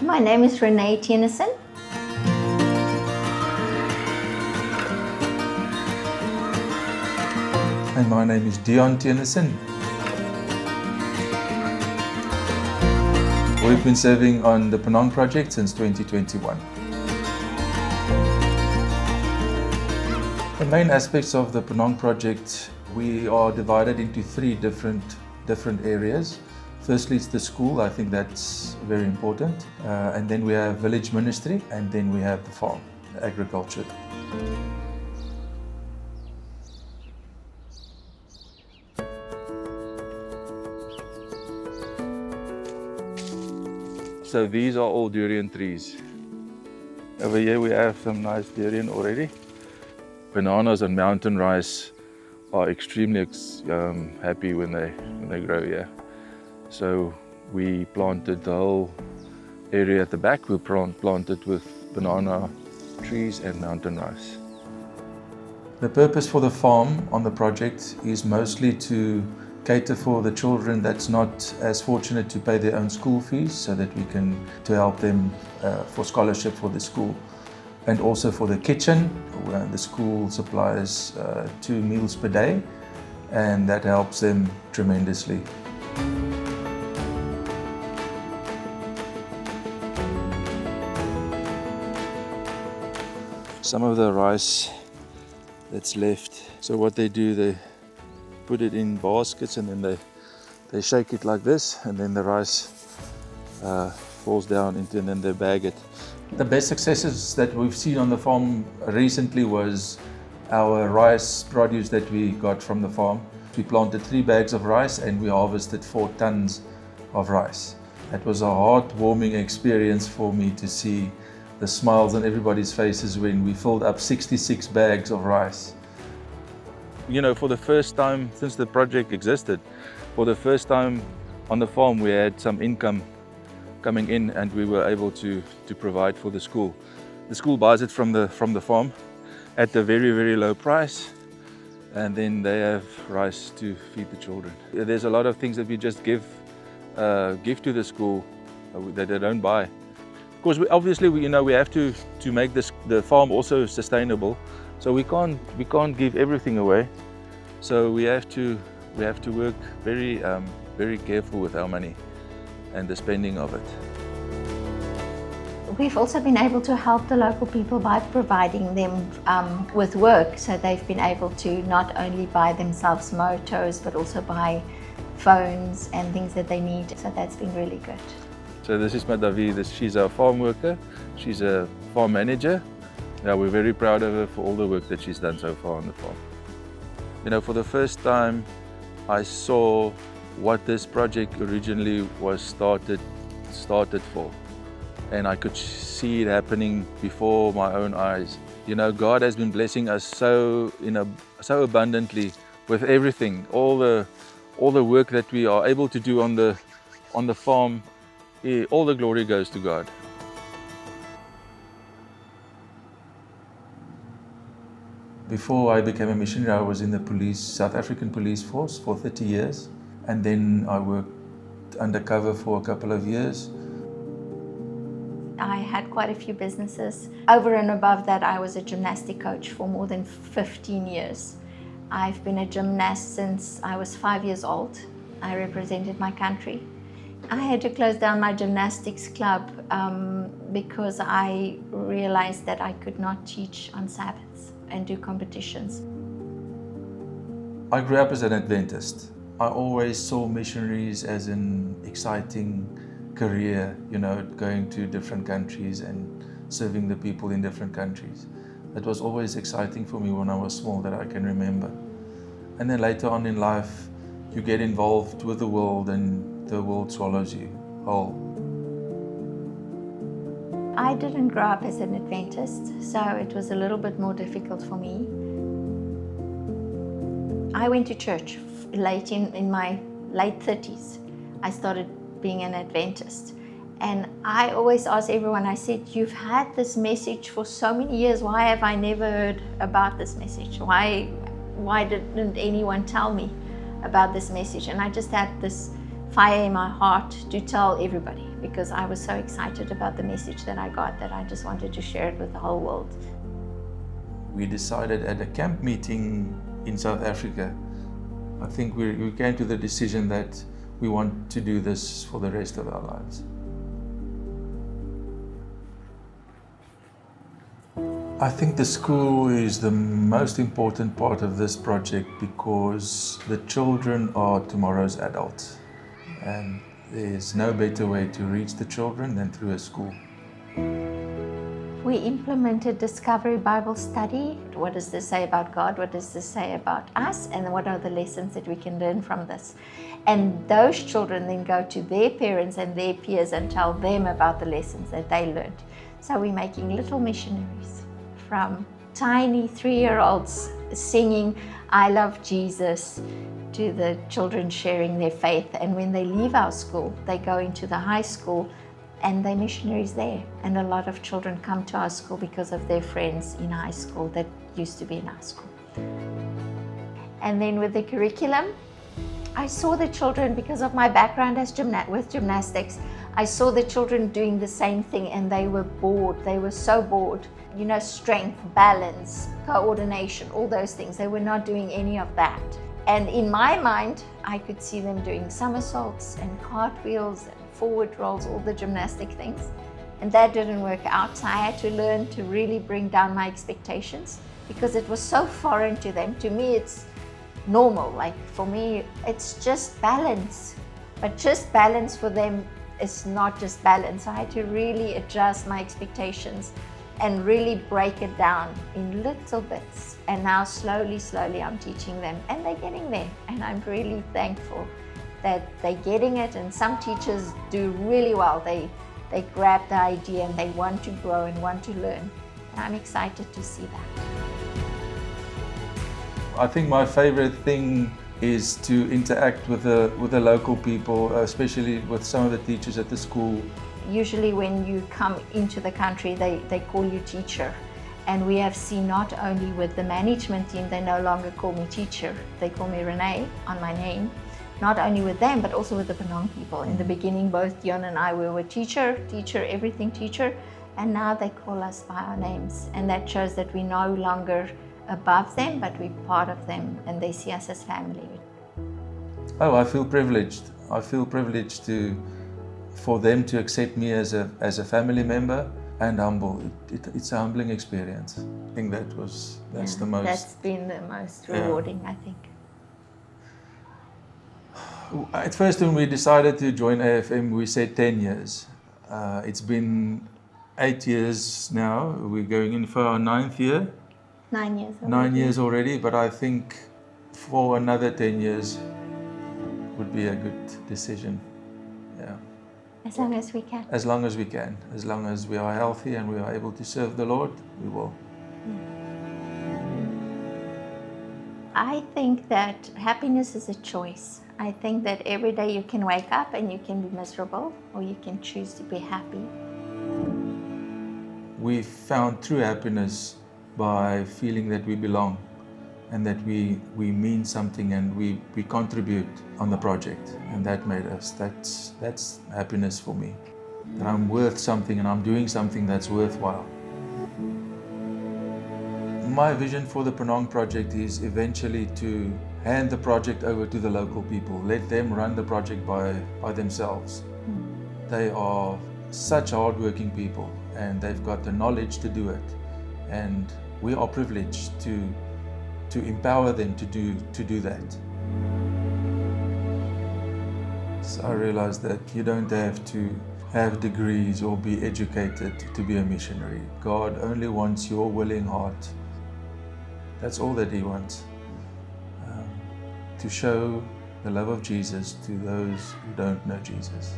My name is Renee Tennyson. And my name is Dion Tennyson. We've been serving on the Pnong Project since 2021. The main aspects of the Pnong Project, we are divided into three different areas. Firstly, it's the school. I think that's very important. And then we have village ministry, and then we have the farm, agriculture. So these are all durian trees. Over here we have some nice durian already. Bananas and mountain rice are extremely happy when they grow here. So we planted the whole area at the back. We planted with banana trees and mountain rice. The purpose for the farm on the project is mostly to cater for the children that's not as fortunate to pay their own school fees, so that we can to help them for scholarship for the school, and also for the kitchen, where the school supplies 2 meals per day, and that helps them tremendously. Some of the rice that's left, so what they do, they put it in baskets and then they shake it like this, and then the rice falls down into, and then they bag it. The best successes that we've seen on the farm recently was our rice produce that we got from the farm. We planted 3 bags of rice and we harvested 4 tons of rice. That was a heartwarming experience for me to see the smiles on everybody's faces when we filled up 66 bags of rice. You know, for the first time since the project existed, for the first time on the farm we had some income coming in, and we were able to provide for the school. The school buys it from the farm at a very, very low price, and then they have rice to feed the children. There's a lot of things that we just give to the school that they don't buy. Of course, we have to make the farm also sustainable. So we can't give everything away. So we have to work very careful with our money and the spending of it. We've also been able to help the local people by providing them with work. So they've been able to not only buy themselves motos, but also buy phones and things that they need. So that's been really good. So this is Madavi. She's a farm worker. She's a farm manager. Yeah, we're very proud of her for all the work that she's done so far on the farm. You know, for the first time, I saw what this project originally was started for, and I could see it happening before my own eyes. You know, God has been blessing us so abundantly with everything, all the work that we are able to do on the farm. All the glory goes to God. Before I became a missionary, I was in the South African police force for 30 years. And then I worked undercover for a couple of years. I had quite a few businesses. Over and above that, I was a gymnastic coach for more than 15 years. I've been a gymnast since I was 5 years old. I represented my country. I had to close down my gymnastics club because I realized that I could not teach on Sabbaths and do competitions. I grew up as an Adventist. I always saw missionaries as an exciting career, you know, going to different countries and serving the people in different countries. That was always exciting for me when I was small, that I can remember. And then later on in life, you get involved with the world and the world swallows you whole. I didn't grow up as an Adventist, so it was a little bit more difficult for me. I went to church late in my late 30s. I started being an Adventist. And I always ask everyone, I said, you've had this message for so many years, why have I never heard about this message? Why didn't anyone tell me about this message? And I just had this fire in my heart to tell everybody, because I was so excited about the message that I got that I just wanted to share it with the whole world. We decided at a camp meeting in South Africa, I think we came to the decision that we want to do this for the rest of our lives. I think the school is the most important part of this project because the children are tomorrow's adults, and there's no better way to reach the children than through a school. We implemented Discovery Bible Study. What does this say about God? What does this say about us? And what are the lessons that we can learn from this? And those children then go to their parents and their peers and tell them about the lessons that they learned. So we're making little missionaries, from tiny 3-year-olds singing I love Jesus to the children sharing their faith. And when they leave our school, they go into the high school and they're missionaries there. And a lot of children come to our school because of their friends in high school that used to be in our school. And then with the curriculum, I saw the children, because of my background as with gymnastics, I saw the children doing the same thing and they were bored. They were so bored. You know, strength, balance, coordination, all those things. They were not doing any of that. And in my mind, I could see them doing somersaults and cartwheels and forward rolls, all the gymnastic things. And that didn't work out. So I had to learn to really bring down my expectations because it was so foreign to them. To me, it's normal. Like for me, it's just balance. But just balance for them is not just balance. I had to really adjust my expectations and really break it down in little bits. And now slowly, I'm teaching them and they're getting there. And I'm really thankful that they're getting it. And some teachers do really well. They grab the idea and they want to grow and want to learn. And I'm excited to see that. I think my favorite thing is to interact with the local people, especially with some of the teachers at the school. Usually when you come into the country, they call you teacher. And we have seen not only with the management team, they no longer call me teacher, they call me Renee on my name. Not only with them, but also with the Pnong people. In the beginning, both Dion and I were teacher, everything teacher. And now they call us by our names. And that shows that we're no longer above them, but we're part of them and they see us as family. Oh, I feel privileged. I feel privileged for them to accept me as a family member, and humble. It's a humbling experience. I think that's the most. That's been the most rewarding, I think. At first, when we decided to join AFM, we said 10 years. It's been 8 years now. We're going in for our 9th year. 9 years already. 9 years already, but I think for another 10 years would be a good decision. Yeah. As long as we can. As long as we can. As long as we are healthy and we are able to serve the Lord, we will. I think that happiness is a choice. I think that every day you can wake up and you can be miserable, or you can choose to be happy. We found true happiness by feeling that we belong and that we mean something and we contribute on the project. And that made us, that's happiness for me. That I'm worth something and I'm doing something that's worthwhile. My vision for the Pnong Project is eventually to hand the project over to the local people. Let them run the project by themselves. They are such hardworking people and they've got the knowledge to do it. And we are privileged to empower them to do that. So I realized that you don't have to have degrees or be educated to be a missionary. God only wants your willing heart. That's all that He wants. To show the love of Jesus to those who don't know Jesus.